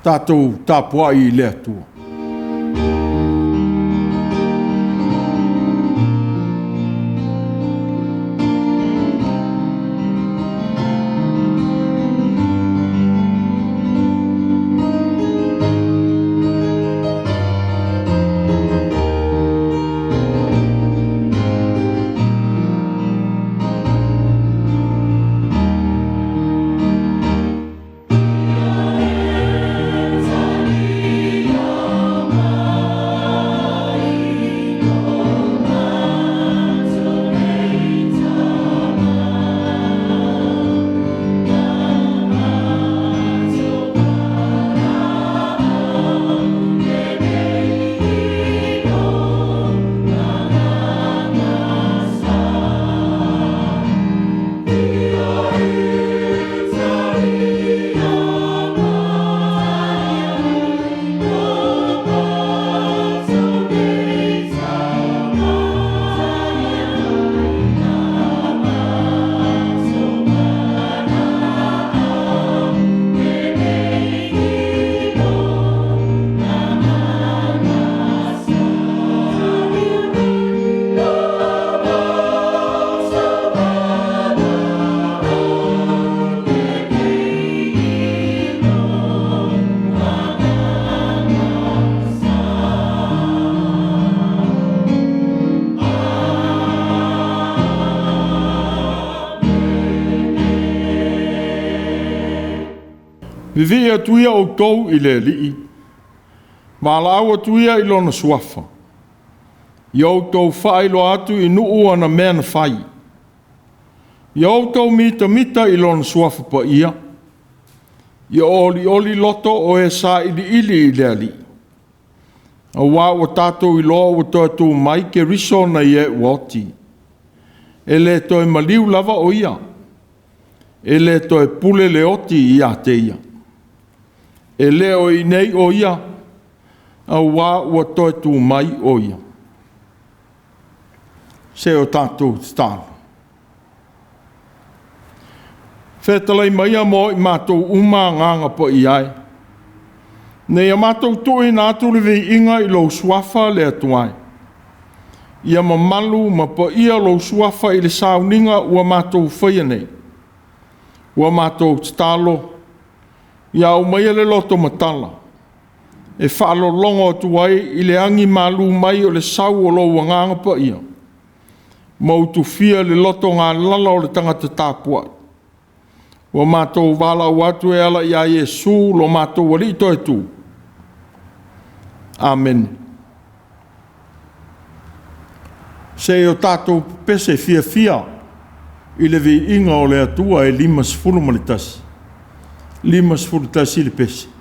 tātou tāpuai I le atua. Vivia tuia Autū I le li'i. Mālaua tuia I lona suafa. I Autū whaelo atu I nuu ana mea na whai. I Autū mita I lona suafa pa ia. I oli loto o e sa ili I le li'i. A wā o tātou I loa o Toetū mai ke riso na I e uoti. E le toi maliu lava o ia. E le toi pule le oti I a te ia. E leo I nei o ia, a wā ua Toetū mai o ia. Se o tātou stālo. Whetalai mai a mo I mātou uma nganga po I ai. Nei a mātou tui nātu le vei inga I lo suafa le atuai. Ia mamalu ma po ia lo suafa I le sauninga ua mātou whaia nei. Ua mātou stālo. Ia o mai le loto matala. E whaalo longo atuai I le angi malu mai o le sau o lo wanganga pa ia. Mautu fia le loto ngā lala o le tangata tāpuai. Wa mātou wala watu e ala ia Yesu lo mātou wali Toetū. Amen. Se o tātou pese fia I le vi inga o le atua e 5 malitasi. 5 tasi le pese. Autū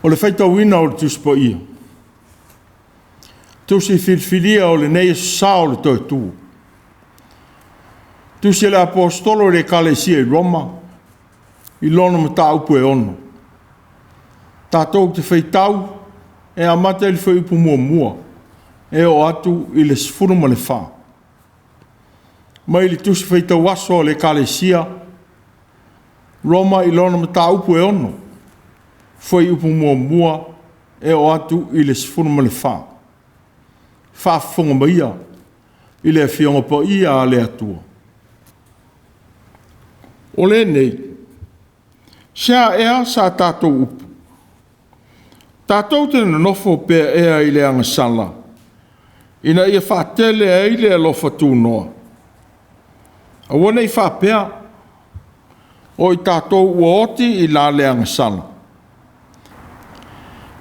O le faitauina o le tusi po ia. Tusi filfilia o le nei sa o le Toetū. Tusi le apostolo le kalesia i Roma. I lona mata upu e ono. Tātou te Faitau e amata ili whai upu mua. E o atu i le sifuru ma le wha. Mai li tusi Faitau aso le kalesia. Roma i lona mata upu e ono. Whai upu mua e o atu i le sifuru ma le wha. Whaafonga maia i le whionga po ia a le atua. O le nei, sea ea sa tātou upu. Tātou tena nofo pēr ea i le angasala. Ina ia whaatele e i le alofa tūnoa. A wana i whaapea o i tātou uoti i la le angasala.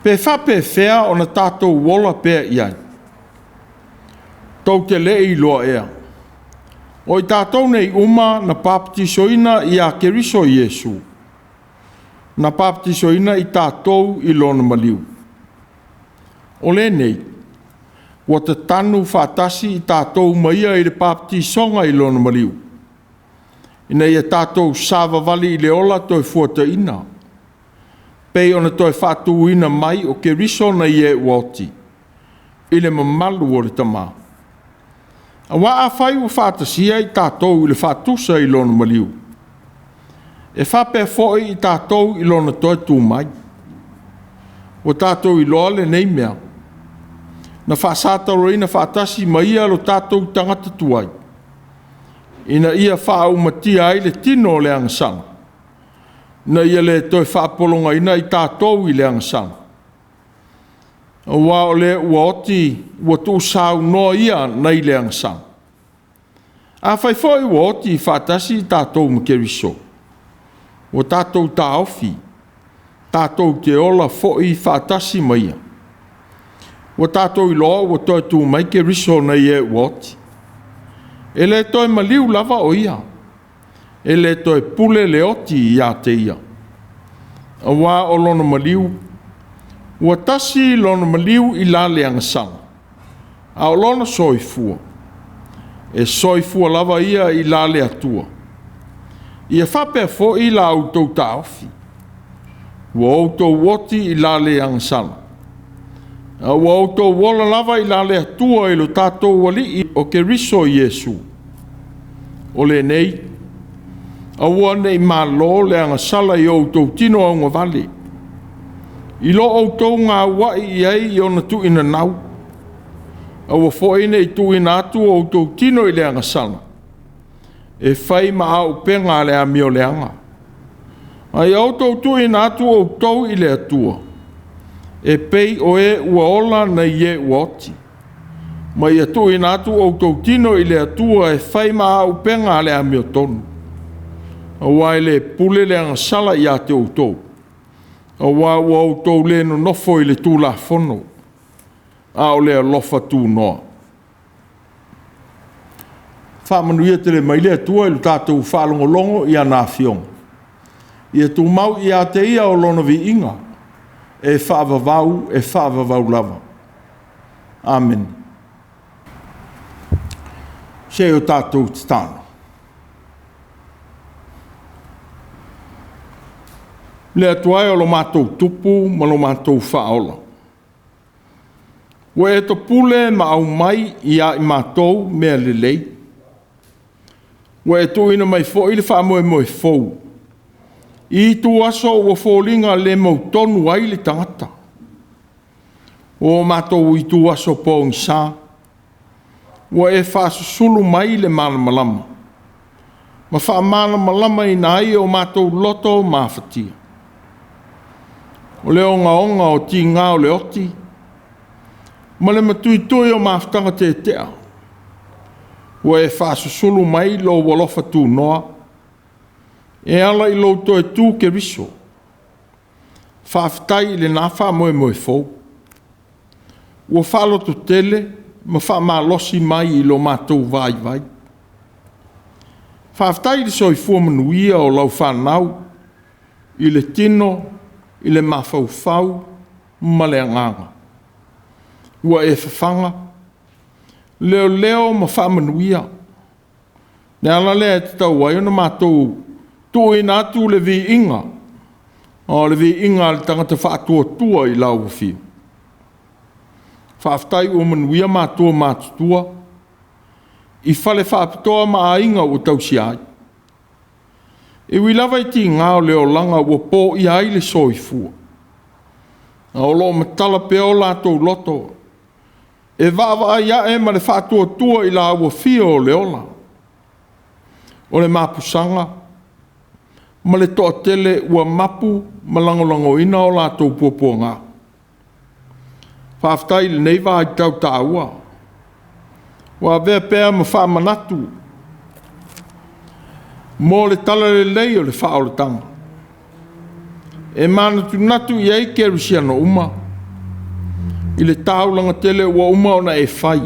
Pe whape whea o na tātou wola pēr iai. Tau te le i loa ea. O i tātou nei uma na papatisoina i a keriso Iesu. Na papatisoina i tātou i lona maliu. O le nei, wa te tanu whaatasi i tātou maia i le papatisonga i lona maliu. Ina i a tātou sāwa wali i le ola toi fuata ina. Pei ona toi whātu ina mai o keriso na i e uoti. I le mamalu o le tamaa. A wa a whai u whātasia i tātou i le whātusa i lona maliu. E whape foi i tātou i lona Toetū mai. O tātou i loa le nei mea. Na whaasātaro ina whaatasi maia lo tātou tangata tuai. Ina ia whaau matia ai le tino le angasana. Na ia le toi whaapolonga ina i tātou i le angasana. O wa o le uoti, ua tu sau noa ia nei le angasana. A whai foi uoti i whaatasi i tātou mkeriso. O tātou tāofi, tātou te ola foi i whaatasi maia. O tātou i loa o Toetū mai keriso nei e uoti. E le toi maliu lava o ia. E le toi pule le oti i a te ia. A wa o lona maliu, ua tasi lona maliu i la le angasala. A o lona soifua. E soifua lava ia i la le atua. Ia whapea fo i la Autū taofi. Ua Autū woti i la le angasala. Ua Autū wola lava i la le atua i lo tātou wali o keriso Iesu. O le nei, a ua nei malo le angasala i Autū tino au ngā vale. I lo Autū ngā wai i ai i ona tu ina nau. A ua foine i tu ina atu Autū tino i le angasala. E whai ma au penga le amio le anga. Ai Autū tu ina atu Autū i le atua. E pei o e ua ola na i e uoti. Ma i atu ina atu Autū tino i le atua e whai ma au penga le amio tonu. A wai le pule le angasala i a te Autū. A wā ua Autū le no nofo i le tūla whono. A o le alofa tū noa. Whamanuia te le maile atua i lo tātou whaalongolongo i a nā whiong. I a tū mau i a te ia o lona vi inga. E whaavavau lava. Amen. Se o tātou te tāna. Le atuai o lo mātou tupu ma lo mātou whaola. Ua e to pule ma au mai i a i mātou mea le lei. Ua e tu ina mai fo i le whaamoe moe fou. I tu aso ua fōlinga le mau tonu ai le tangata. O mātou i tu aso pōngi sā. Ua e whaasusulu mai le mana malama. Ma whaamana malama i nai o mātou loto mawhatia. O le onga o ti ngā o le oti. Ma le matuitui o Mafutaga te tea. Ua e whaasusulu mai lo walofa tū noa. E ala i lo Toetū ke riso. Whaafitai le nā whaamoe fou. Ua whaaloto tele ma whaamalosi mai i lo mātou vai. Whaafitai le soifua manuia o lau whanau. I le tino, i le mafaufau, ma le nganga. Ua e whawhanga. Leo leo ma whamanuia. Ne ala lea te tau ai ona mātou tui nātu le vi inga. O le vi inga le tangata whaatua tua i lau whiu. Whaaftai o manuia mātua mātutua. I whale whaapitoa ma a inga o tau si ai. E wilawa i ti ngāo leo langa ua pō i ai le soifua. A o lo matala peo lātou loto. E wawa ia e ma le whaatua tua i la ua fio o leola. O le mapusanga. Ma le toa tele ua mapu ma langolango ina o lātou puapua ngā. Whaaftai le neiva i tau tāua. Wa vea pēr ma wha manatu. Mō le tala le lei o le wha o le tanga. E manatu natu i ei kerusiano uma. I le tāulanga tele ua uma ona e whai.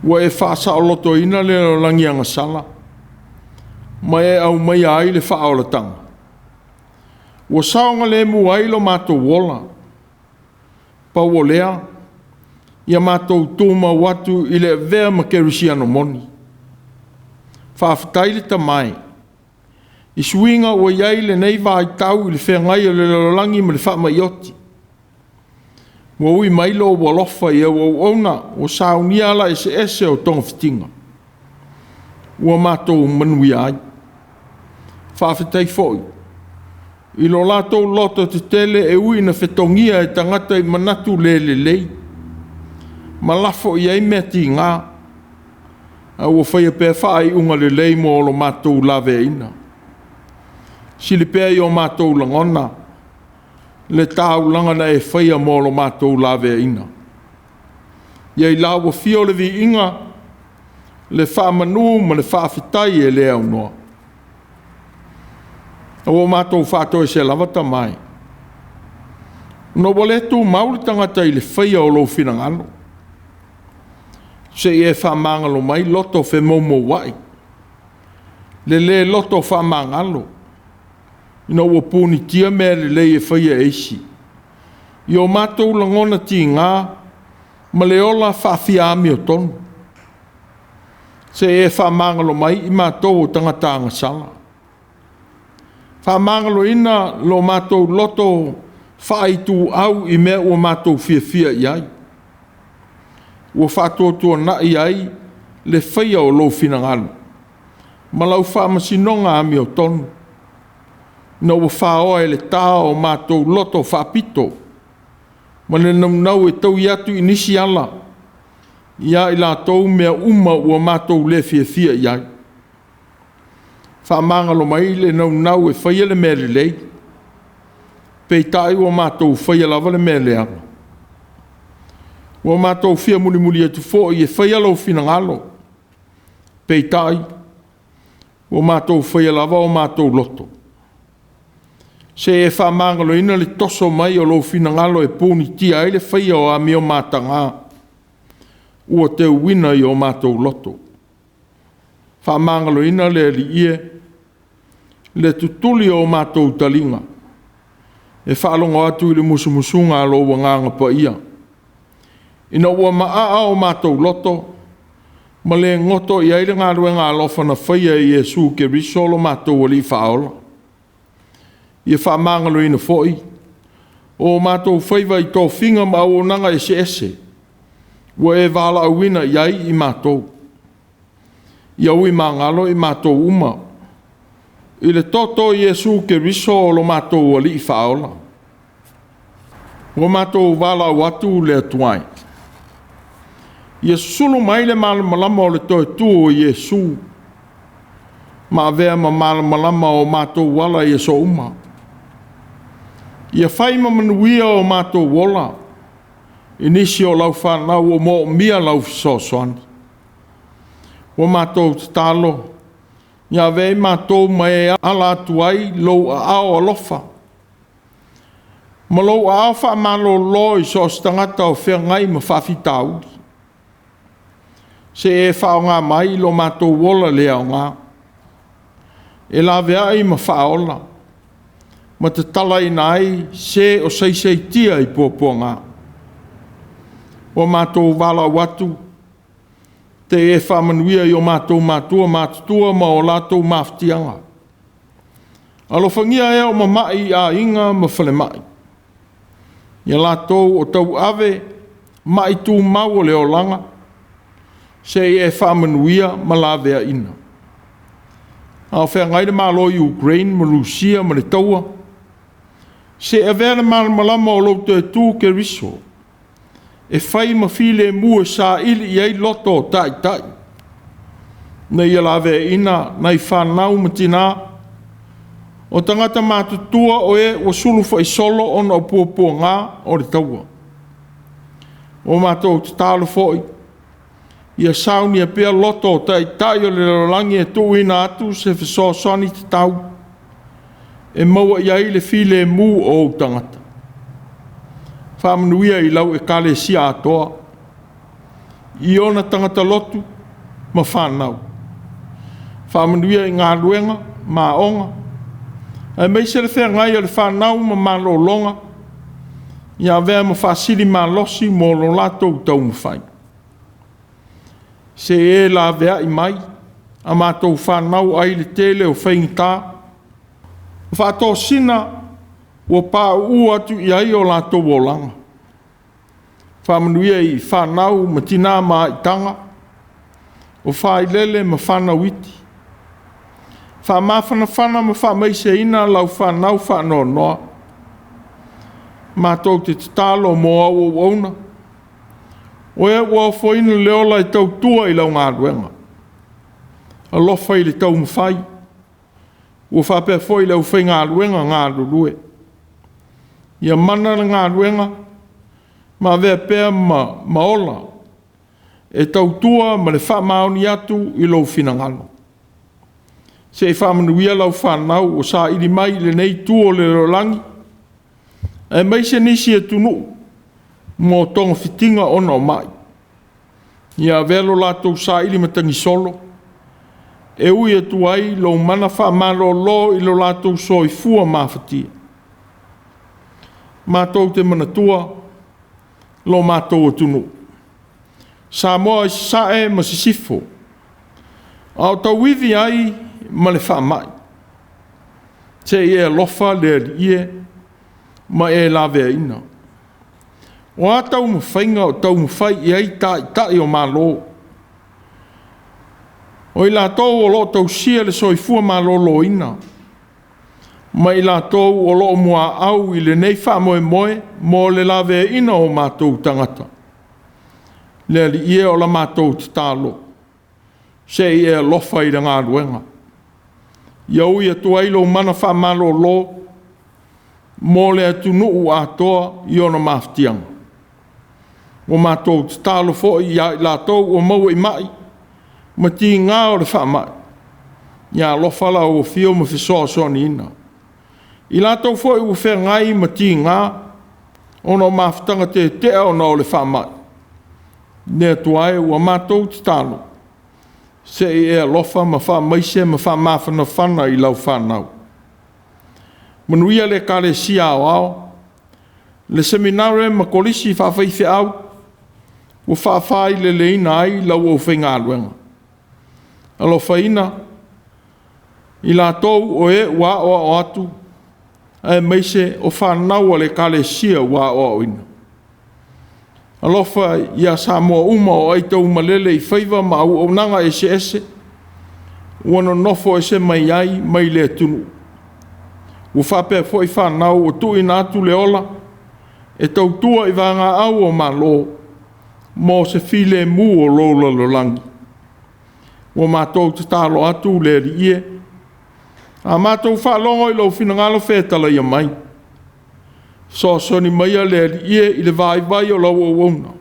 Ua e wha sa o loto ina le langianga sala. Ma e au mai ai le wha o le tanga. Ua saonga le mu ai lo mātou wola. Pa ua lea. Ia mātou tūma watu i le vea ma kerusiano moni. Whaafatai le tamai. I suinga o iai le nei vai tau i le whengai o le lalangi ma le whaama ioti. Wa ui mailo o walofa i au ona o sauni ala ese o tonga fitinga. Ua mātou manui ai. Whaafatai foi. I lo lātou loto te tele e ui na whetongia e tangata i manatu le lei. Malafo i ei mea ti ngā. A ua whaia pēr whaai unga le lei mo lo mātou lawe ina. Sili pēr i o mātou langona. Le tāu langana e whaia mo lo mātou lawe ina. Iei lawa fio le vi inga. Le whaamanu ma le whaafitai e le au noa. A ua mātou whātou e se lavata mai. No wale tū mauli tangata i le whaia o lo finangano. Se e whamangalo mai loto whe momo wai. Le loto whamangalo. Ina ua pūni tia mea le e whaia eisi. I o mātou langona ti ngā, ma le ola whawhia ami o tonu. Se e whamangalo mai i mātou o tangata anga sala. Whamangalo ina lo mātou loto whaitu au i mea o mātou fia iai. Ua whātotua na i ai le whaia o lo finangalo. Ma lau whaamasinonga ami o tonu. Na ua whaoa e le tā o mātou loto whapito. Ma le nau e tau i atu inisi ala. Ia i la tau mea uma ua mātou le fia i ai. Whamangalo mai le nau e whaia le mea le lei. Pei tai ua mātou whaia lava le mea le anga. Ua mātou fia muli atu fo i e whaia lau finangalo. Pei tai. Ua mātou whaia lava o mātou loto. Se e whamangalo ina le toso mai o lau finangalo e pūni tia e le whaia o ami o mātanga. Ua te uina i o mātou loto. Whamangalo ina le li ie. Le tutuli o mātou talinga. E whaalonga atu i le musumusunga alo wanganga pa ia. Ina ua maa o mātou loto, ma le ngoto i aile ngā ruenga alofa na whaia i Jesu ke risolo mātou wali whaola. Ia whamangalo ina foi, o mātou whaiva i tō whinga ma o nanga ese. Ua e wala awina i ai i mātou. Ia ui mangalo i mātou uma. I le toto i Jesu ke risolo mātou wali whaola. Ua mātou wala watu le atuai. Ia sulu mai le malama o le Toetū o Iesu. Ma vea ma malama o mātou wala i so uma. Ia whaima manuia o mātou wala. Inisi o lau whanau o mo mia lau fisosoani. O mātou talo. Ia vei mātou mai ala atuai lou a ao alofa. Ma lou a ao wha malo loi so stangata o whengai ma Faitau. Se e whao ngā mai lo mātou wola lea o ngā. E la vea i ma whaola. ma te tala ina ai se o sei tia I pōponga. O mātou wala watu, te e whamanuia I o mātou mātua mātutua ma o lātou mafutianga. Alofangia o mamai a inga ma whale mai. Ia lātou o tau ave, mai tū mau o leo langa, se e whamanuia ma lawea ina. Ao whea ngaire mālo I Ukraine, ma Rusia, ma le taua, se e vera malama o lau Toetū ke riso, e whai ma while mua sa ili I ei loto tai. Nei ia lawea ina, nei whanau ma tina, o tangata mātutua o e o sulu whai solo o na pua ngā o le taua. O mātou te tālu whoi, ia sauni a pia loto tai o le rolangi e tū ina atu se whasosoni te tau, e maua iai le while mū o tangata. Whamanuia I lau E.F.K.A.S atoa, I ona tangata lotu, ma whanau. Whamanuia I Gāluega, ma onga, e meise le whea ngai o le whanau ma malolonga, ia vea ma whasiri mālosi mo lo latou tau mawhai. Se e la vea I mai, a mātou whanau ai le tele o whaingitā, o whātō sina o pā uu atu I ai o latou o langa. Whamanuia I whanau ma tina ma I tanga, o whailele ma whanau iti. Whamawhana ma whamaise ina lau whanau whanau noa. Mātou te tālo mo au o auna. O e ua whaina leola I tau tua I lau Gāluega. A lofa I le tau mawhai. Ua whapea whoi lau whai Gāluega ngā rurue. Ia mana le Gāluega, ma vea pea ma ola. E tau tua ma le whamaoni atu I lau whinangalo. Se e whamanuia lau whanau o sa iri mai le nei tuo le rolangi. E meise nisi e tunu mō tonga fitinga ona o mai. Ia velo lātou sa iri matangi solo. E ui e tuai lo mana whamalo lo I lo lātou soi fua mawhatia. Mātou te manatua lo mātou o tunu. Sa moa I sae ma sisifo. Au tau wivi ai ma le whamai. Te e lofa le ie ma e lawea ina. O a tau mawhainga o tau mawhai I ai tai o mālo. O I lātou o lo tau sia le soifua mālolo ina. Ma I lātou o lo mua au I le nei whamoe moe mo le lawea ina o mātou tangata. Le li ie o la mātou te tālo. Se e lofa I ngā ruenga. Iau ia tuailo mana whamalo lo, mo le atunu u atoa I ona mafutianga. O mātou te tālo fo I lātou o mau I mai, ma ti ngā o le whamai. Ia lofala o fio ma whisoa soni ina. I lātou fo I u whea ngai ma ti ngā, ona mafutanga te tea ona o le whamai. Nea tuai ua mātou te tālo. Se e lofa ma wha maise ma wha mawhana whana I lau whanau. Manuia le kare si ao ao, le seminare ma kolisi whawhaiwhi au, o whawhai le leina ai lau o whaingaluenga. Alo whaina, I lātou o e wā o atu, e maise o whanau le kare sia wā o ina. Alofa ia sa moa uma o aita umalele I whaiva ma au o nanga ese, wana nofo ese mai ai mai le tunu. U whapea fwoi whanau o tui nātu le ola, e tau tua I wanga au o malo, mo se while mu o lola lo langi. Wa mātou te tālo atu le ri ie, a mātou whalongo I lau whinangalo whetala ia mai. So soni maia le ie I le vai o lau o wona.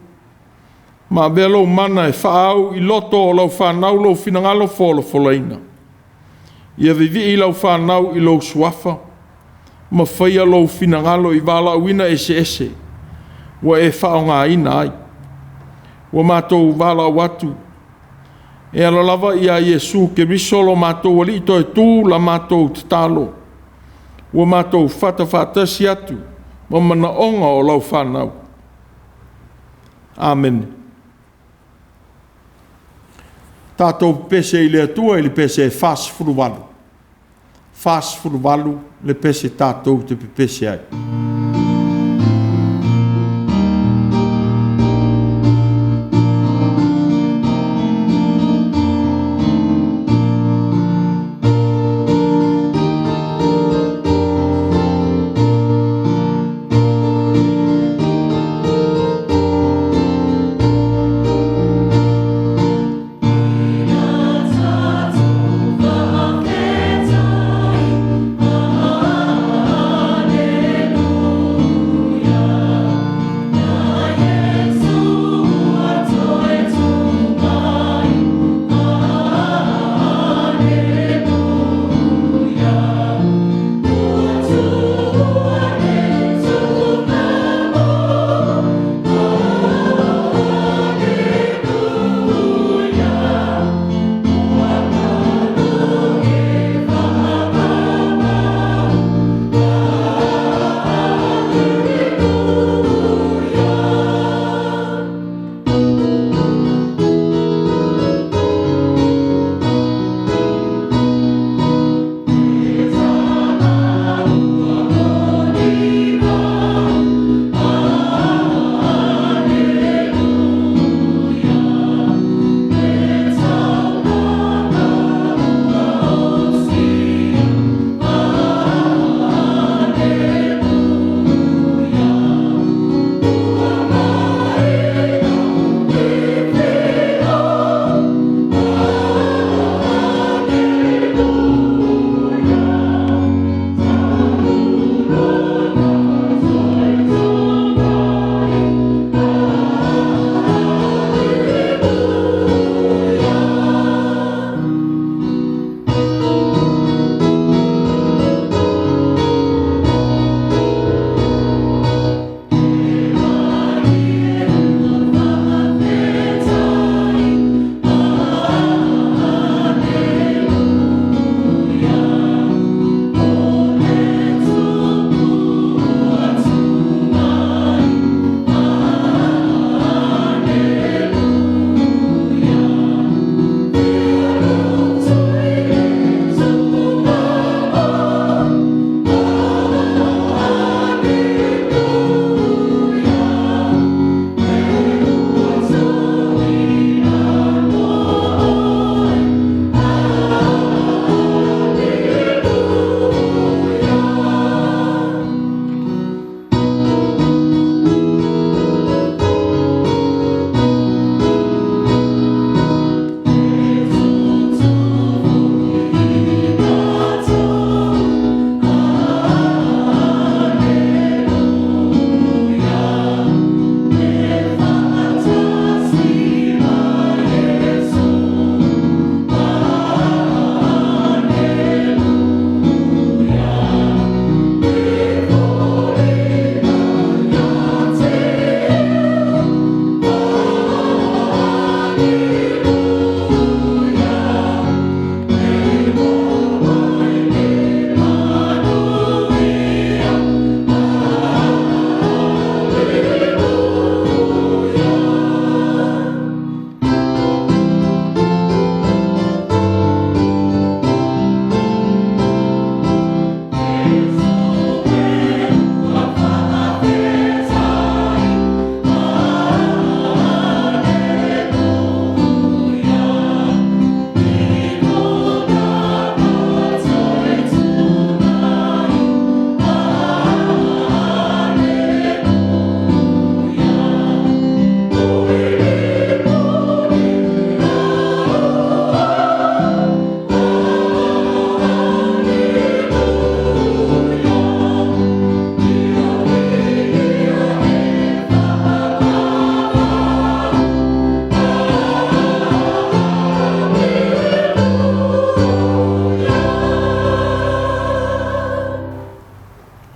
Ma velo mana e whaau I loto o lau whanau lau whinangalo folaina. Ia vivi I lau whanau I lau suafa. Ma whaia lau whinangalo I wala uina ese. Wa e whao ngā ina ai. Wa mātou wala watu. E ala lava I a Iesu ke risolo mātou wali Toetū la mātou te tālo. ua mātou whatawhatasi atu, ma mana onga o lau whanau. Amen. Tātou pese i le atua i le pese fas furuwalu. Fas furuwalu le pese tātou te pese ai.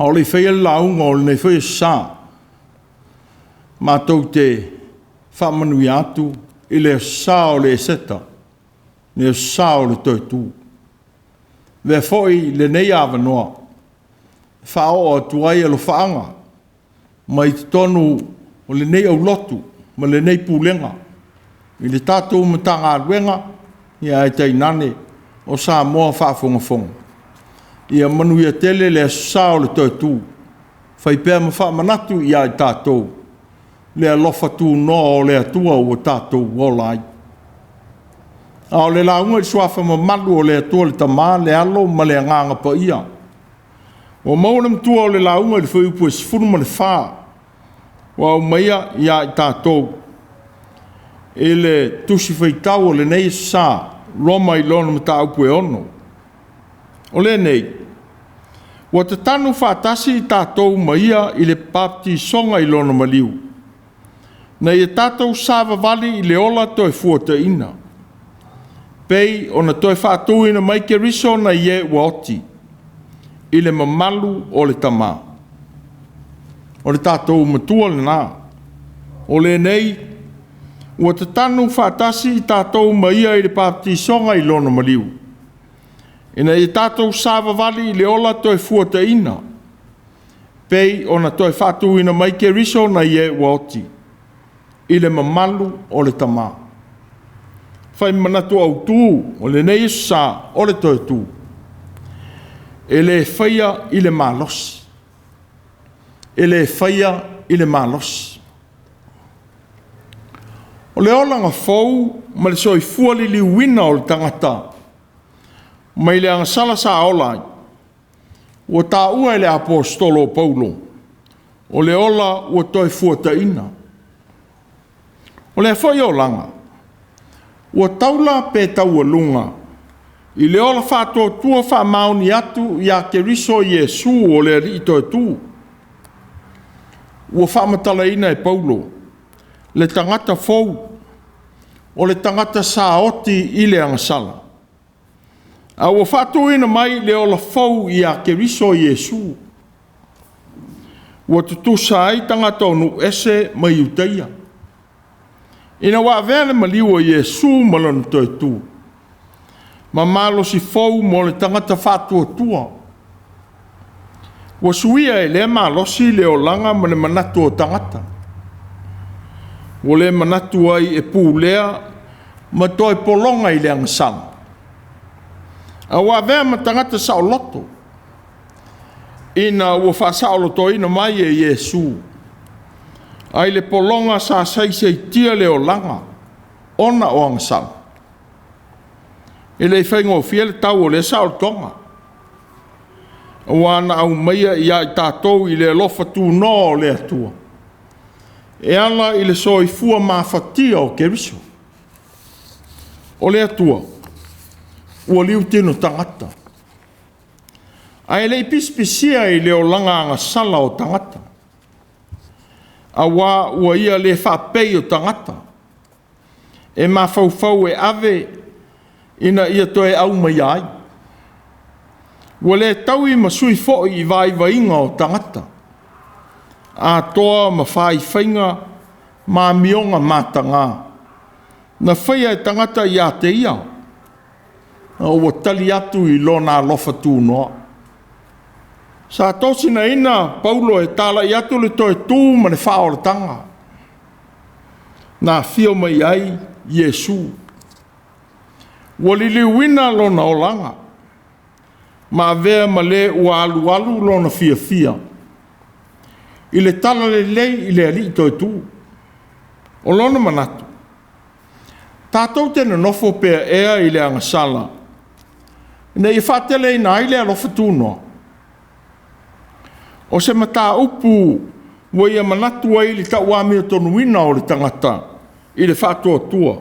o le whaia launga o le whaia sā. Mātou te whamanui atu i le sā o le seta, le sā o le Toetū. Ve foi le nei awanoa, whao o tuai alo whaanga, mai tonu o le nei au lotu, ma le nei pūlenga, i le tātou matanga aluenga, ia e tei nane, o sa moa whaafongafonga. Ia manu ia tele le asusa o le Toetū, whai pēr ma wha manatu ia i tātou, le alofa tū no o le atua o tātou wolai. A o le launga i suafa ma malu o le atua le tamā, le alo ma le nganga pa ia. O mauna mtua o le launga i le whaiupu e sifuru ma le wha, wa o maia ia i tātou. E le tusi Faitau o le nei sa, Roma i lona ma tāupu e ono. O le nei, wa te tanu whātasi i tātou maia i le papti songa i lona maliu. Na i tātou sāwa vali i le ola toi fuata ina. Pei o na toi whātuina mai ke riso na ie waoti. I le mamalu o le tamā. O le tātou matua le nā. O le nei, ua te tanu whātasi i tātou maia i le papti songa i lona maliu. Ina i tātou sāwa vali i le ola toi fuata ina. Pei o na toi whātuina mai ke riso na ie waoti. I le mamalu o le tamā. Whai manatu Autū, o le nei sa, o le Toetū. E le faia i le mālosi. E le faia i le mālosi. O le olanga fau, ma le soi fuali li wina o le tangata. Ma i le angasala sa olai. Ua tāua i le apostolo Paulo. O le ola ua toi fuata ina. O le fai o langa. Ua taula pe taua lunga. I le ola whātua tua wha mauni atu i a ke riso Iesu o le ri Toetū. Ua whamatala ina e Paulo. Le tangata fau. O le tangata sa oti i le angasala. A ua whātua ina mai le ola fau i a ke riso Iesu. Ua tutusa ai tangata onu ese mai utaia. Ina wa vele maliwa Iesu malon Toetū. Ma mālosi fau mo le tangata whātua tua. Wa suia e le mālosi le o langa ma le manatu o tangata. Wa le manatu ai e pūlea ma toi polonga i le angasala. A wa vea ma tangata sa o loto. Ina wa whasa o loto ina mai e Iesu. Ai le polonga sa saisei tia le o langa, ona o angasala. E le whaingo fiele tau o le sa o tonga. Wana au maia ia i tātou i le lofa tū no o le atua. E ala i le soi fua mafatia o keriso. O le atua, ua liu tino tangata. Ai le pispisia i le o langa angasala o tangata. Awa ua ia le whapei o tangata. E mawhauwhau e ave ina ia toe au mai ai. Ua le taui masui fo'i i vai vainga o tangata. A toa ma whai whainga ma mionga matanga. Na whaia e tangata i a te ia. Ua tali atu i lona lofa tū noa. Sa tosina ina, Paulo e tala i atu le Toetū ma le whaoratanga. Nā whio mai ai, Iesu. Ua lili wina lona o langa. Ma vea ma le ua alu alu lona fia fia. I le tala le lei i le ali Toetū. O lona manatu. Tātou tena nofo pea ea i le angasala. Ina i whatele ina i le alofa tūnoa. O se mata upu wa ia manatu ai li ta wami o tonu wina o le tangata i le whātua tua.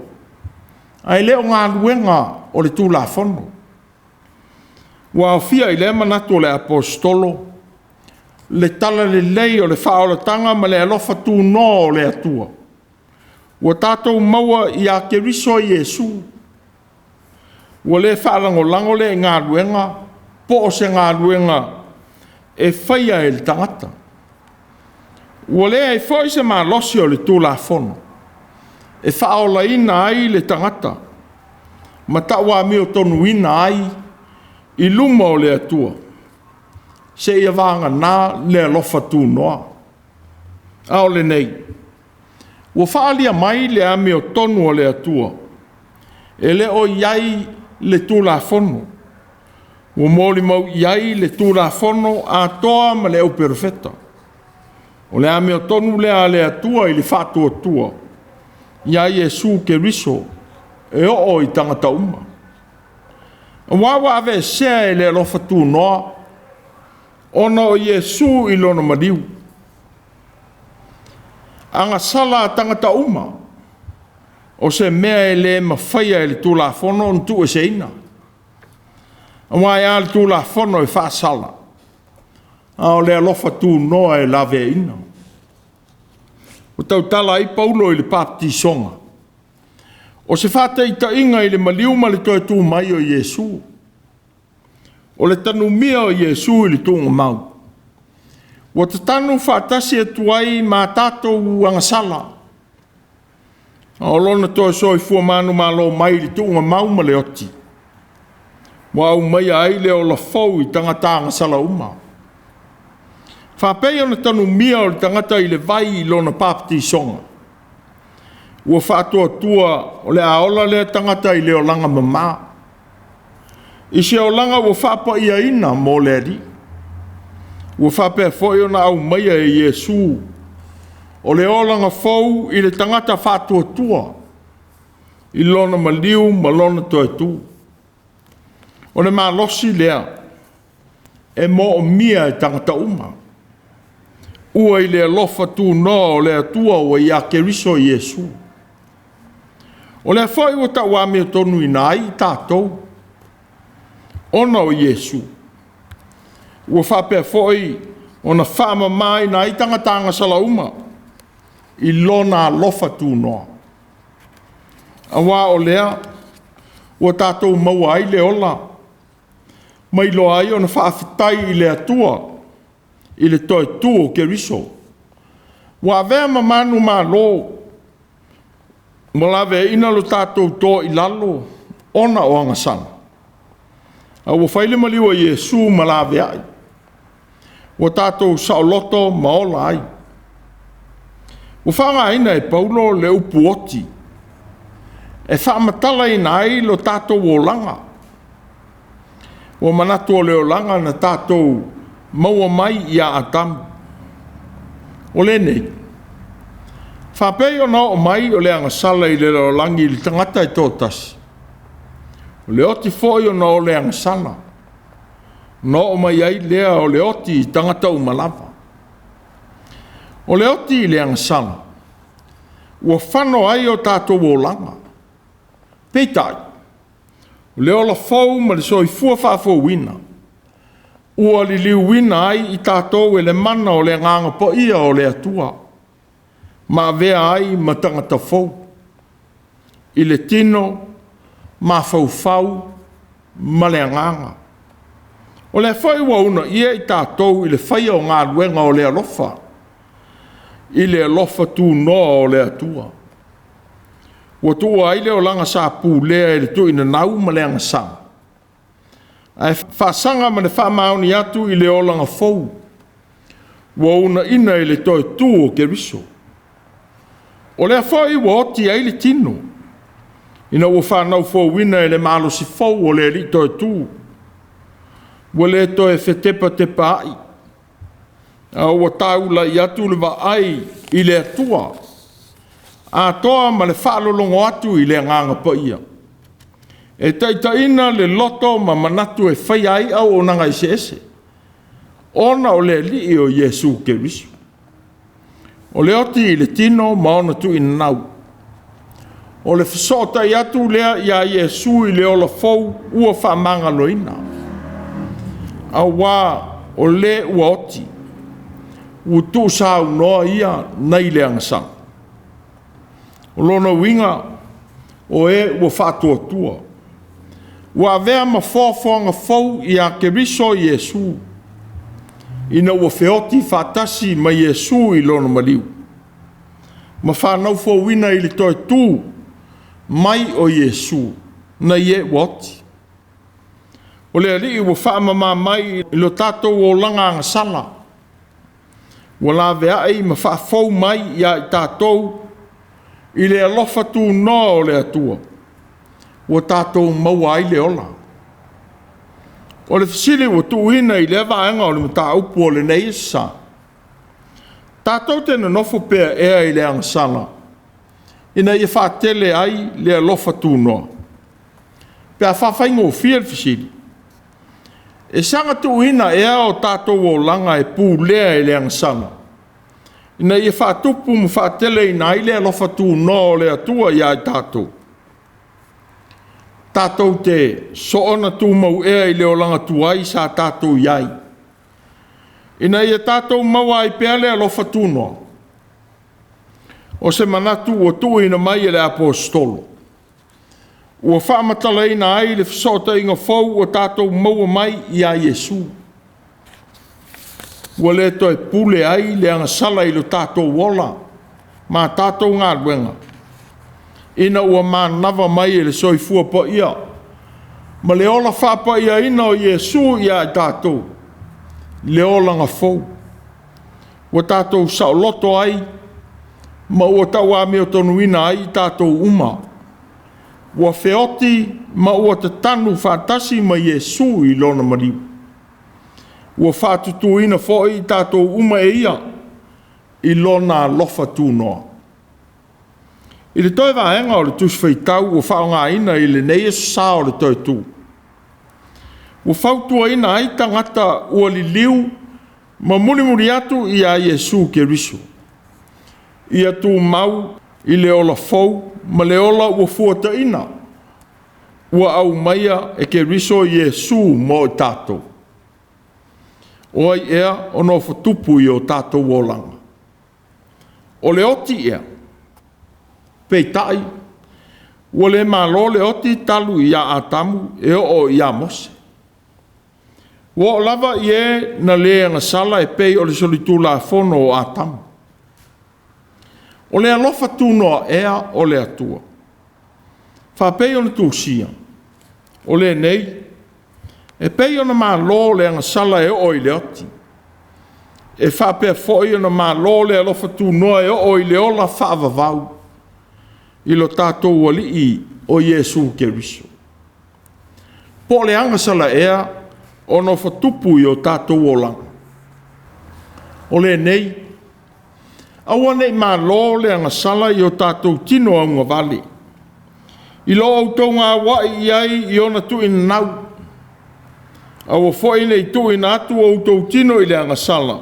Ai leo ngā luenga o le tū la fono. Wa o fia i le manatu o le apostolo, le tala le lei o le whaoratanga ma le alofa tū no o le atua. Wa tātou maua i a ke riso Iesu. Wa le whaalango lango le ngā luenga, po o se ngā luenga, e faia e le tangata. Ua lea e foi se mālosi o le tūla fono. E whaola ina ai le tangata. Ma taua mi o tonu ina ai i luma o le atua. se ia vanga nā le alofa tū noa. Ao le nei. Ua whaalia mai le ame o tonu o le atua. E le o iai le tūla whono. Ua mōli mau iai le tūla whono a toa ma le au perfeta. O le ame o tonu le le atua i le whātua tua. Iai e su ke riso e o i tangata uma. Wawa ave sea e le alofa tū noa. Ona o Yesu i lona madiu. Anga sala tangata uma. O se mea e le mawhaia e le tūla whono on tu e se ina. Wai a le tūla whono e wha sala. O le alofa tū noa e lawe ina. O tau tala i paulo i le papti songa. O se whata i ta inga i le maliuma le Toetū mai o Yesu. O le tanu mia o Yesu i le tūnga mau. O te tanu whatasi e tuai mā tātou angasala. O lona toa soi fua manu malo mai le tūnga mau ma le oti. Wa au mai ai le o la fau i tangata angasala uma. Whapei ona tanu mia o le tangata i le vai i lona papti songa. Ua whātua tua o le aola le tangata i le o langa mamā. I se o langa ua whapa ia ina mō le ri. Ua whapea foi ona au maia e Yesu. O le o langa fau i le tangata whātua tua. I lona maliu ma lona Toetū. O le mālosi lea. E mō o mia e tangata uma. Ua i le alofa tū noa o le atua o ia ke riso Yesu. O le foi o ta wa me tonu i nai tātou. Ona o Yesu. Ua whapea foi ona whama mai nai tangatanga salauma. I lona alofa tū noa. Awa o lea. Ua tātou maua ai le ola. Mai lo ai ona whaafitai i le atua. I le Toetū o ke riso. Wa vea mamanu mā lo. Malawe ina lo tātou tō i lalo. Ona o angasana. A ua whaile maliwa Yesu malawe ai. Ua tātou saoloto maola ai. Ua whanga ina e Paulo le upu oti. E whaamatala ina ai lo tātou o langa. Ua manatu o leo langa na tātou maua mai i a atamu. O le nei. Whapei o nao mai o le angasala i le langi i le tangata i tōtasi. O le oti foi o nao le angasala. Nao mai ai lea o le oti i tangata umalava. O le oti i le angasala. Ua whano ai o tātou o langa. Peitai. O le ola fau ma le soi fua whafo wina. Ua li liu wina ai i tātou e le mana o le nganga po ia o le atua. Ma vea ai ma tangata fau. I le tino, ma fau, ma le nganga. O le whai wauna ia i tātou i le whaia o Gāluega o le alofa. I le alofa tū noa o le atua. Ua tua ai le o langa sa pūlea i le tu ina nau ma le angasanga. Ai whaasanga ma le whaamauni atu i le o langa fau. Ua una ina i le Toetū o ke riso. O le whai ua oti ai le tino. Ina ua whanau fau wina i le mālosi fau o le li Toetū. Ua le toe whetepa tepa ai. A ua taula i atu le wa ai i le atua. A toa ma le whaalolongo atu i le nganga pa ia. E taitaina le loto ma manatu e whai ai au o nanga i se ese. Ona o le li o Yesu ke riso. O le oti i le tino ma ona tu ina nau. O le whasota i atu lea i a Yesu i le ola fau ua whamanga loina. A wā o le ua oti. Ua tu sa unoa ia nei le angasanga. O lona winga o e ua whātua tua. Ua avea ma whāwhanga fau i a ke riso Yesu. Ina ua whioti whātasi ma Yesu i lona maliu. Ma whanau whauina i le Toetū mai o Yesu na ie wati. O le ali ua whaamama mai I lo tātou o langa ngasala. Ua la vea ei ma whaafou mai ia I tātou I le alofa tū noa o le atua. Ua tātou maua ai le ola. O le fisili ua tuuina I le vaenga o le mata upu o le nei sa. Tātou tena nofo pēr ea I le angasala. Ina ia whaatele ai le alofa tū noa. Pea whawhaingo o fia le fisili. E sanga tuuina ea o tātou o langa e pū lea I le angasala. Ina ia whaatupu mu whaatele ina I le alofa tū noa o le atua ia I tātou. Tātou te soona tū mau ea I le o langa tuai sa tātou iai. Ina ia tātou maua I pēr le alofa tū noa. O se manatu o tuuina mai I le apostolo. Ua whaamatala ina ai le whasota inga fau o tātou maua mai I a Yesu. Ua le toi pule ai le angasala I lo tātou wola, ma tātou ngā luenga. Ina ua manava mai I le soifua pa ia. Ma le ola whapa ia ina o Yesu ia I tātou. Le ola ngā fau. Ua tātou saoloto ai, ma ua tau ame o tonu ina ai tātou uma. Ua feoti ma ua te tanu whaatasi ma Yesu I lona mariu. Ua whaatutu ina foi tātou uma e ia I lona lofa tū noa. I le toi vaenga o le tusi Faitau ua whaonga ina I le neia sa o le Toetū. Ua whautua ina ai tangata ua li liu ma muri atu I a Yesu ke riso. Ia tū mau I le ola fau ma le ola ua fuata ina. Ua au maia e ke riso Yesu mo I tātou. Oi ea ono whatupu I o tātou wolanga. O le oti ea. Peitai. Ua le malo le oti talu I a atamu e o I a mose. Ua o lava I e na le ngasala e pei o le solitu la fono o atamu. O le alofa tūnoa ea o le atua. Whapei o le tūsia. O le nei. E pei o na malo le angasala e o I le oti. E whapea foi o na malo le alofa tūnoa e o I le ola whaavavau. I lo tātou wali I o Yesu ke riso. Po le angasala ea o no whatupu I o tātou o langa. O le nei. Aua nei malo le angasala I o tātou tino au ngā vale. I lo Autū ngā wai iai I ona tuina nau. Aua foi nei tuina atu Autū tino I le angasala.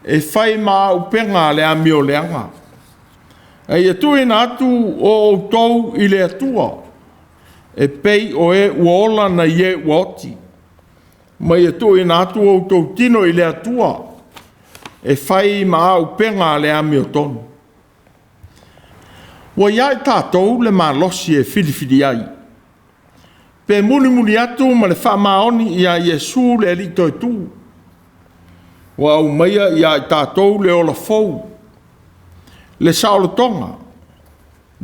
E whai maa upenga le amio le anga. E tuina atu o Autū I le atua. E pei o e uola na ie uoti. Ma e tuina atu Autū tino I le atua. E whai maa upenga le amio tonu. Wa iai tātou le mālosi e whiriwhiri ai. Pe muni atu ma le whamaoni I a Yesu le li Toetū. Wa au maia iai tātou le ola fau. Le saolotonga.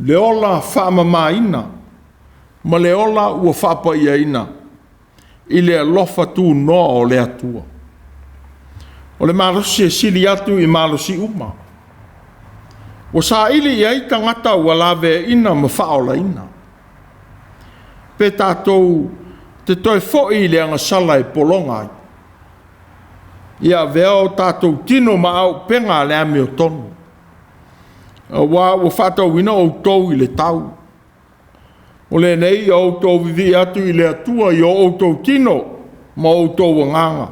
Le ola whamamaina. Ma le ola ua whapa ia ina. I le alofa tū noa o le atua. O le mālosi e sili atu I mālosi uma. O sa ili iai tangata ua lawe ina ma whaola ina. Pe tātou te toi foi le angasala e polonga ai. Ia vea o tātou tino ma au penga le ame o tonu. Wa ua whatau ina Autū I le tau. O le nei Autū vivi atu I le atua I o Autū tino ma Autū nganga.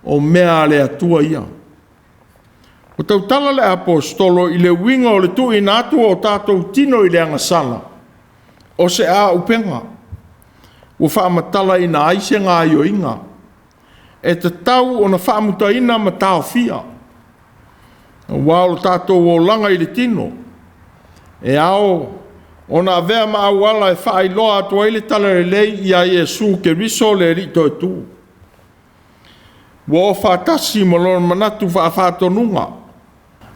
O mea le atua ia. O tau tala le apostolo I le winga o le tuina atu o tātou tino I le angasala. O se a upenga. O whaamatala ina aise ngā io inga. E te tau o na whaamuta ina ma tau fia. Wao tātou o langa I le tino. E ao o na vea ma awala e whaai loa atua I le tala le lei I a Yesu ke riso le ri Toetū. Wo whaatasi malona manatu whaafatonunga.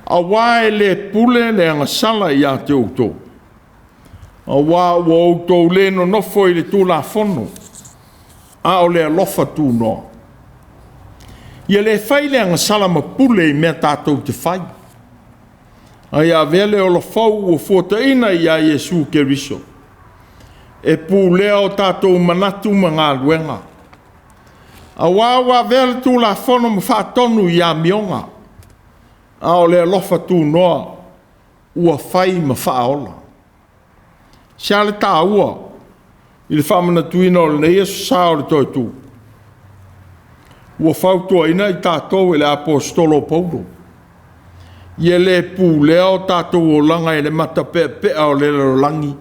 A wae le pule le angasala I a te Autū. A wā o Autū le no nofo I le tūla fono. a o le alofa tūnoa. Ia le whai le anga salama pule I mea tātou te whai. Ai a vele o la fau o fuataina I a Iesu Keriso. E pūlea o tātou manatu ma ngā luenga. A wāwa vele tū la whono ma whaatonu I a mionga. A o le alofa tūnoa ua whai ma whaola. Sia le tāua I le whamana tuina o le neia sa o le Toetū. Ua whautua ina I tātou le apostolo Paulo. Ia le pūlea o tātou o langa I le mata pea o le langi.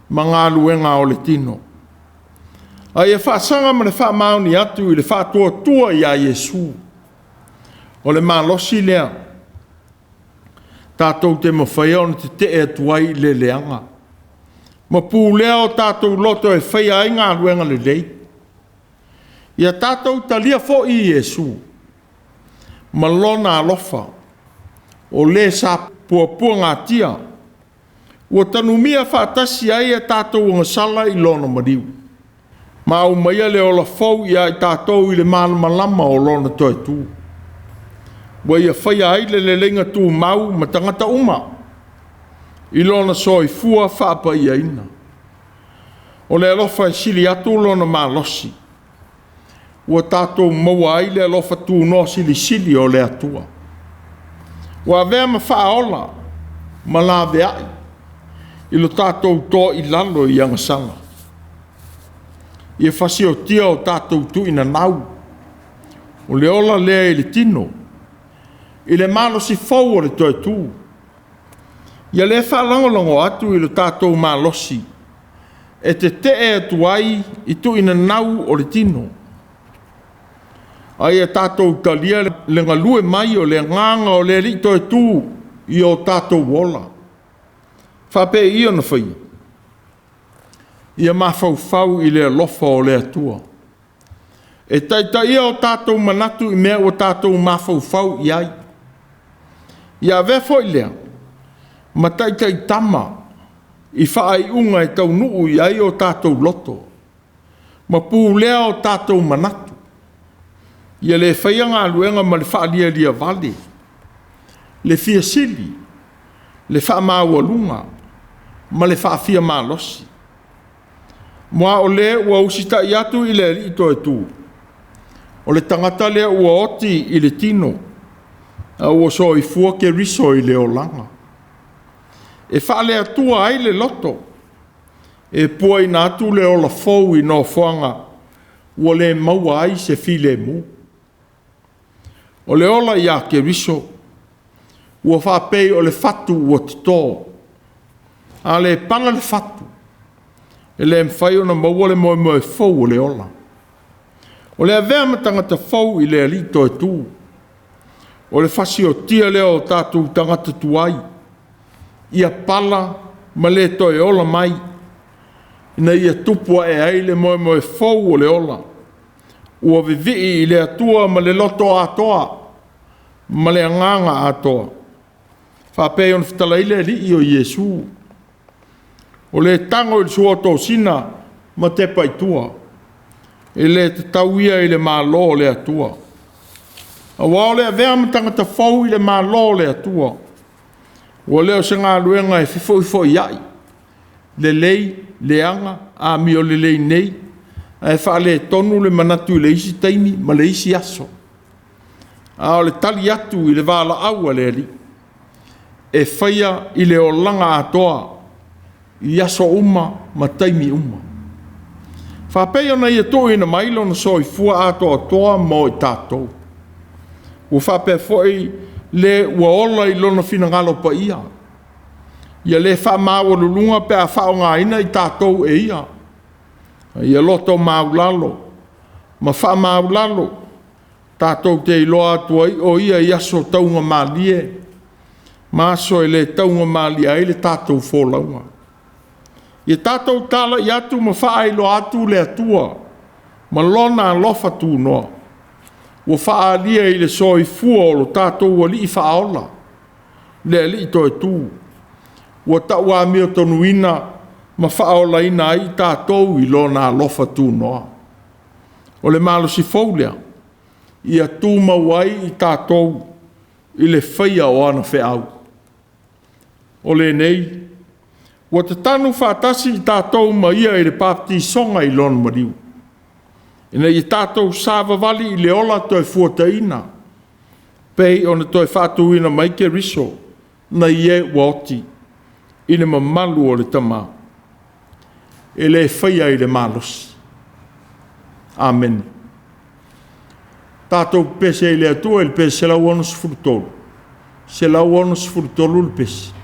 Ma ngā luenga o le tino. Ai e whaasanga ma le whaamauni atu I le whaatua tua I a Iesu. O le mālosi lea. Tātou te mawhaia o te te atuai le leanga. Ma pūlea o tātou loto e whaia I ngā luenga le lei. Ia tātou talia fo I Iesu. Ma lona alofa. O le sa puapua ngā tia. Ua tanumia whaatasi ai e tātou ngasala I lona mariu. Ma au maia le ola fau ia I tātou I le malama o lona Toetū. Wa ia whaia ai le lenga tū mau ma tangata uma. I lona soi fua whaapa ia ina. O le alofa sili atu lona mālosi. Ua tātou maua ai le alofa tū no sili o le atua. Ua vea ma whaola ma la veai. I lo tātou tō I lalo I angasanga. Ia whasi o tia o tātou tu ina nau. O le ola lea I le tino. I le mālosi fau o le Toetū. Ia le whaalangolongo atu I lo tātou mālosi. E te atuai I tu ina nau o le tino. Ai e tātou talia le ngalue mai o le nganga o le li Toetū I o tātou wola. Whape ia na whai. Ia mawhau I le alofa o le atua. E taita ia o tātou manatu I mea o tātou mawhau I ai. Ia vefo I lea. Ma taita I tama. I whaai unga I tau nuu I ai o tātou loto. Ma pūlea o tātou manatu. Ia le whaia ngā luenga ma le whaalia lia vale. Le fia sili. Le wha māualunga. Ma le whaafia mālosi. Moa o le ua usita I atu I le li Toetū. O le tangata le ua oti I le tino. A ua so I fua ke riso I le o langa. E wha le atua ai le loto. E pua I nātu le o la fau I no whanga. Ua le maua ai se file mu. O le ola I a ke riso. Ua whapei o le fatu ua tito. A le panga le fatu. E le mwhai o na maua le moe fau o le ola. O le avea matangata fau I le ali Toetū. O le fasi o tia leo o tātou tangata tuai. Ia pala ma le toe ola mai. Ina ia tupua e ai le moe fau o le ola. Ua vivii I le atua ma le loto atoa. Ma le anganga atoa. Whapei on fitala I le li I o Iesu. O le tango I sua tō sina ma te paitua. E le te tauia I le mālo le atua. A wao le avea matangata fau I le mālo le atua. Ua leo se ngā luenga e fifo iai. Le lei, le anga, a mi o le lei nei. A e wha le tonu le manatu I le isi taimi, ma le isi aso. A o le tali atu I le wala aua le ali. E whaia I le o langa atoa. I aso uma, ma taimi uma. Whapei ona ia tō ina mailo na so I fua atoa toa mo I tātou. Ua whapea foi le ua ola I lona fina ngalo pa ia. Ia le wha māua lulunga pe a whao ngā ina I tātou e ia. Ia loto māulalo. Ma wha māulalo. Tātou te iloa atua I o ia I aso taunga mālie. Māso e le taunga mālia e le tātou wholaunga. Ia tātou tala I atu ma wha ilo atu le atua. Ma lona lofa tū noa. Ua whaalia I le soi fua o lo tātou wa li I whaola. Le li I Toetū. Ua taua mi o tonu ina ma whaola ina I tātou I lona lofa tū noa. o le mālosi fōlea, ia tūmau ai I tātou I le faia o ana whiau. O le nei, wa te tanu whātasi I tātou ma ia I le pāpti songa I lon mariu. Ina I tātou sāwa wali I le ola toi fuataina, pei o na toi whātuina mai ke riso, na ie woti, I le mamalu o le tamā. E le faia I le mālosi. Amen. Tātou pese I le atua I le pese se lau ono sifurutolu. Se lau ono sifurutolu le pese.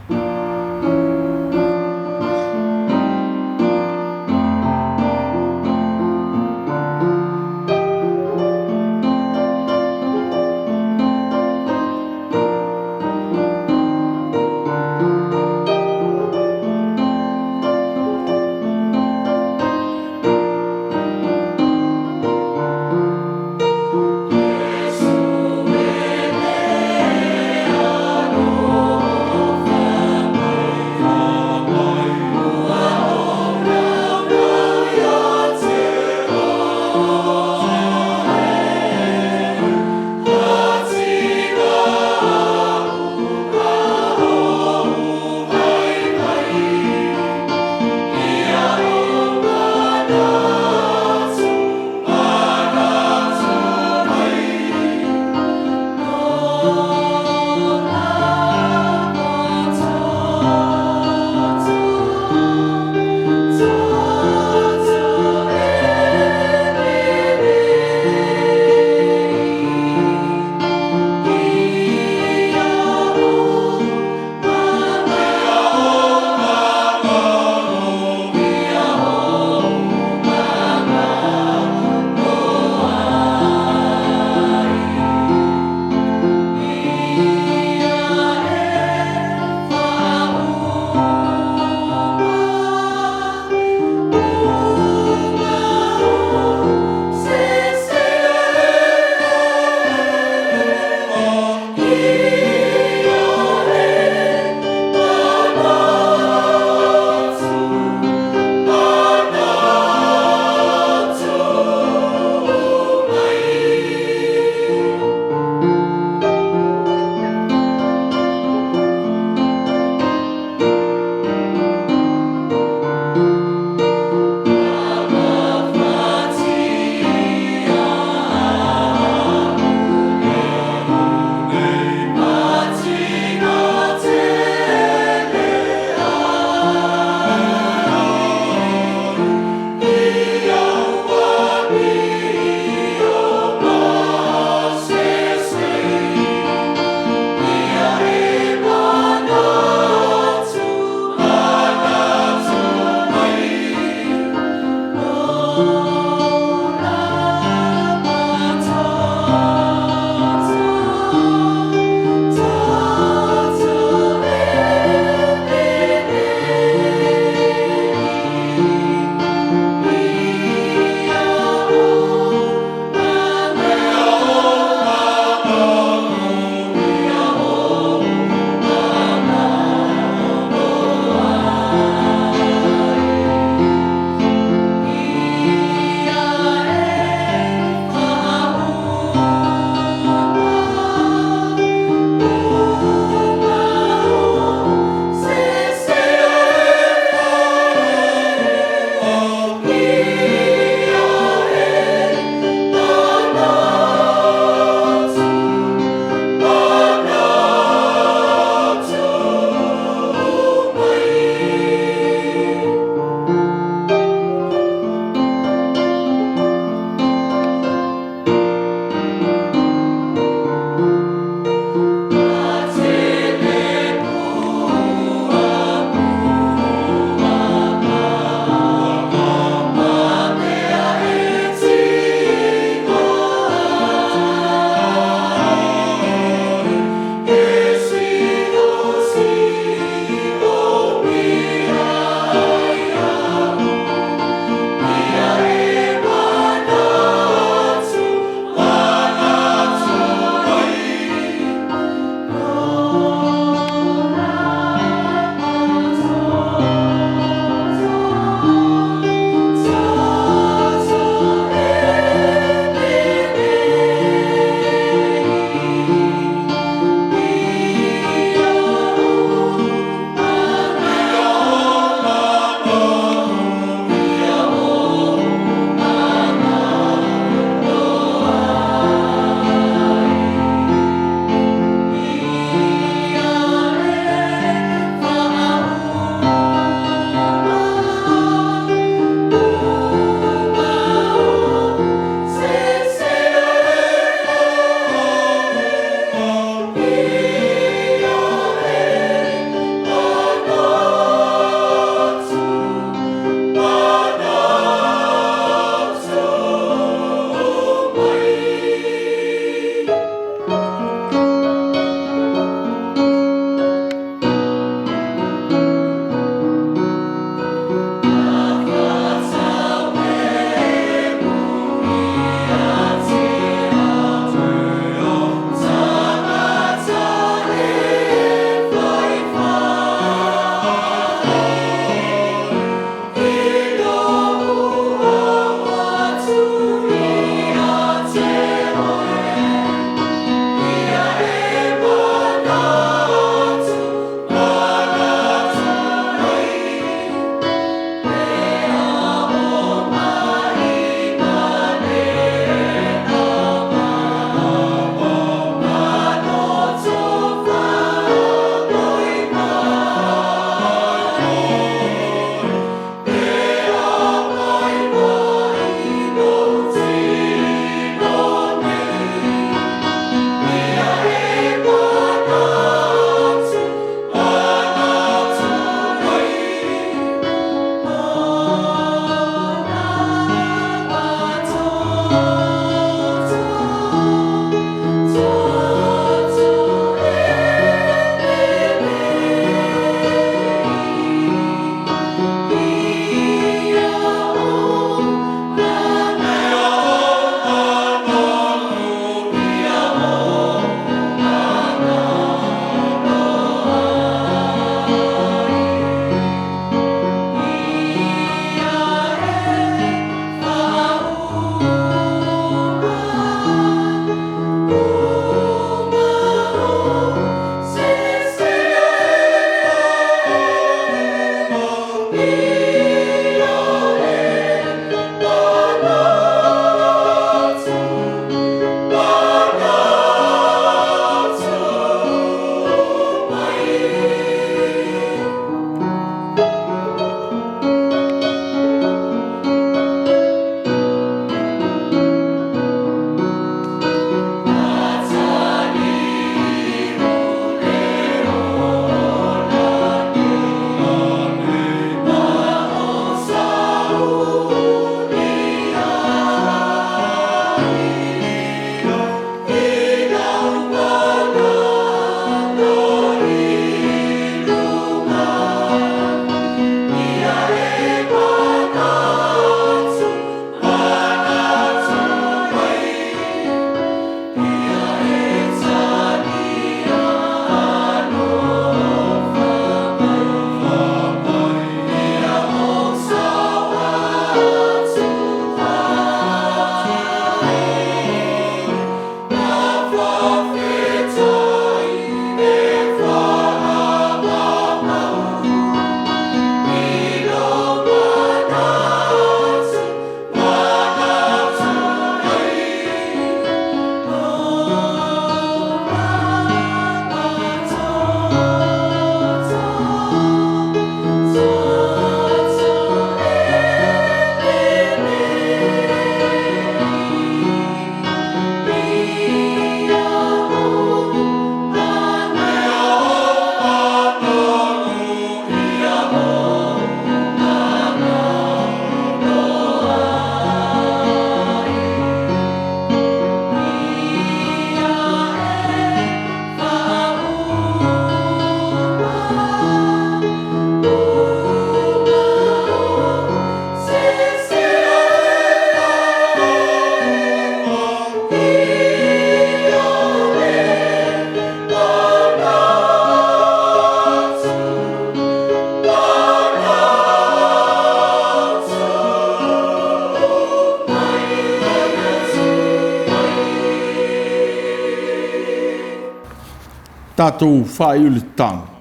tātou whai uli tanga.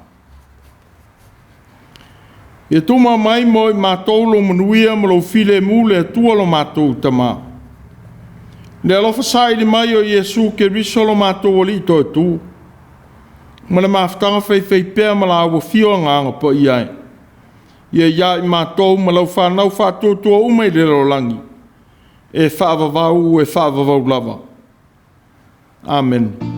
E tuma mai mo i mātou lo manuia ma lo file mule atua lo mātou tama. Le alofa saili mai o Iesu ke riso lo mātou ali Toetū. Mana Mafutaga whai pēr ma la awa fio nganga po iai. Ia ia i mātou ma lau whanau whātua umei le lo langi. E whaavavau e whaavavau lava. Amen.